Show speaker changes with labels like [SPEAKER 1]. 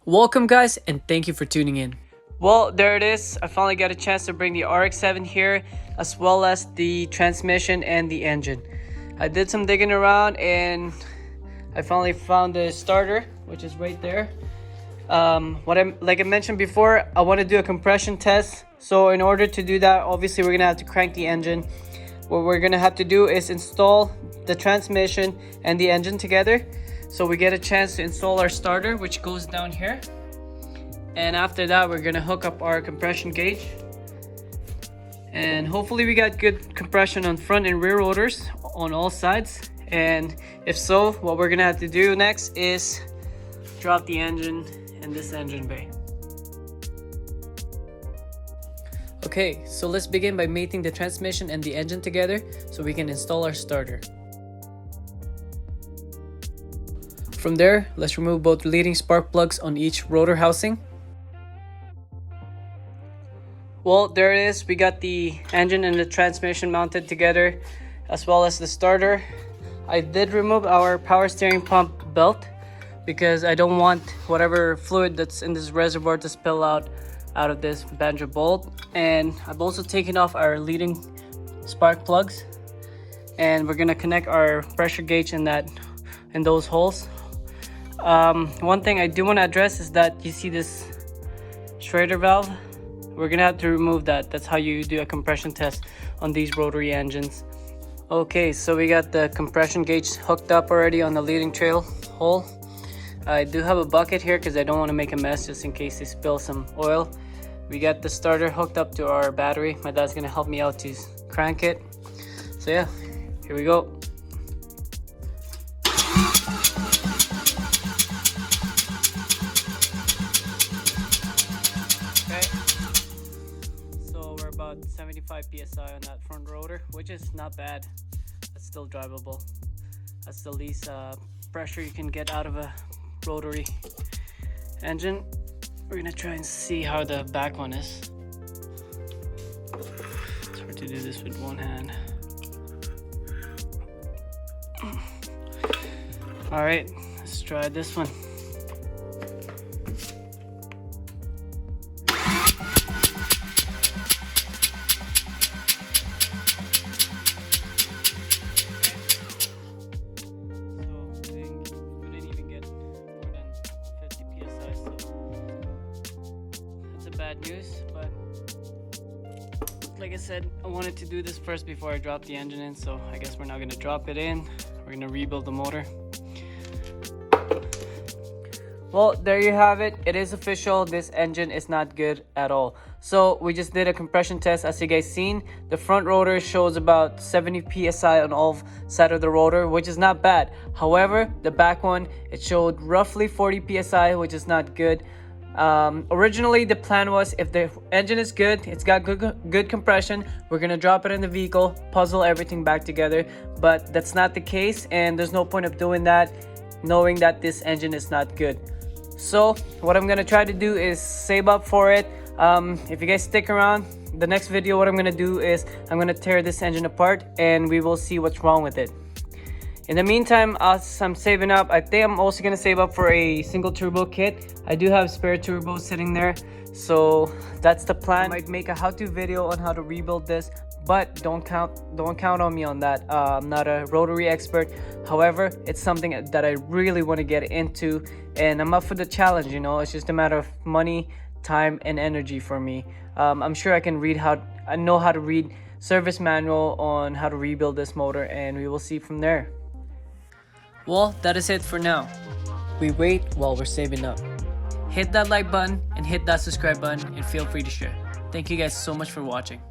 [SPEAKER 1] Welcome guys, and thank you for tuning in. Well, there it is. I finally got a chance to bring the RX7 here, as well as the transmission and the engine. I did some digging around and I finally found the starter, which is right there. Like I mentioned before, I want to do a compression test. So in order to do that, obviously we're gonna have to crank the engine. What we're gonna have to do is install the transmission and the engine together. So we get a chance to install our starter, which goes down here. And after that, we're gonna hook up our compression gauge. And hopefully we got good compression on front and rear rotors on all sides. And if so, what we're gonna have to do next is drop the engine in this engine bay. Okay, so let's begin by mating the transmission and the engine together so we can install our starter. From there, let's remove both leading spark plugs on each rotor housing. Well, there it is. We got the engine and the transmission mounted together, as well as the starter. I did remove our power steering pump belt because I don't want whatever fluid that's in this reservoir to spill out of this banjo bolt. And I've also taken off our leading spark plugs, and we're gonna connect our pressure gauge in those holes. One thing I do want to address is that you see this Schrader valve. We're gonna have to remove that. That's how you do a compression test on these rotary engines. Okay, so we got the compression gauge hooked up already on the leading trail hole. I do have a bucket here because I don't want to make a mess just in case they spill some oil. We got the starter hooked up to our battery. My dad's gonna help me out to crank it. So yeah, here we go. About 75 psi on that front rotor, which is not bad. That's still drivable. That's the least pressure you can get out of a rotary engine. We're gonna try and see how the back one is. It's hard to do this with one hand. All right, let's try this one. Bad news, but like I said, I wanted to do this first before I drop the engine in, so I guess we're not going to drop it in. We're going to rebuild the motor. Well, there you have it. It is official. This engine is not good at all. So we just did a compression test. As you guys seen, the front rotor shows about 70 psi on all sides of the rotor, which is not bad. However, the back one, it showed roughly 40 psi, which is not good. Originally the plan was, if the engine is good, it's got good compression, we're gonna drop it in the vehicle, puzzle everything back together. But that's not the case, and there's no point of doing that knowing that this engine is not good. So what I'm gonna try to do is save up for it. If you guys stick around, the next video, what I'm gonna do is I'm gonna tear this engine apart and we will see what's wrong with it. In the meantime, as I'm saving up, I think I'm also going to save up for a single turbo kit. I do have spare turbos sitting there, so that's the plan. I might make a how-to video on how to rebuild this, but don't count on me on that. I'm not a rotary expert. However, it's something that I really want to get into, and I'm up for the challenge. You know, it's just a matter of money, time, and energy for me. I'm sure I know how to read service manual on how to rebuild this motor, and we will see from there. Well, that is it for now. We wait while we're saving up. Hit that like button and hit that subscribe button, and feel free to share. Thank you guys so much for watching.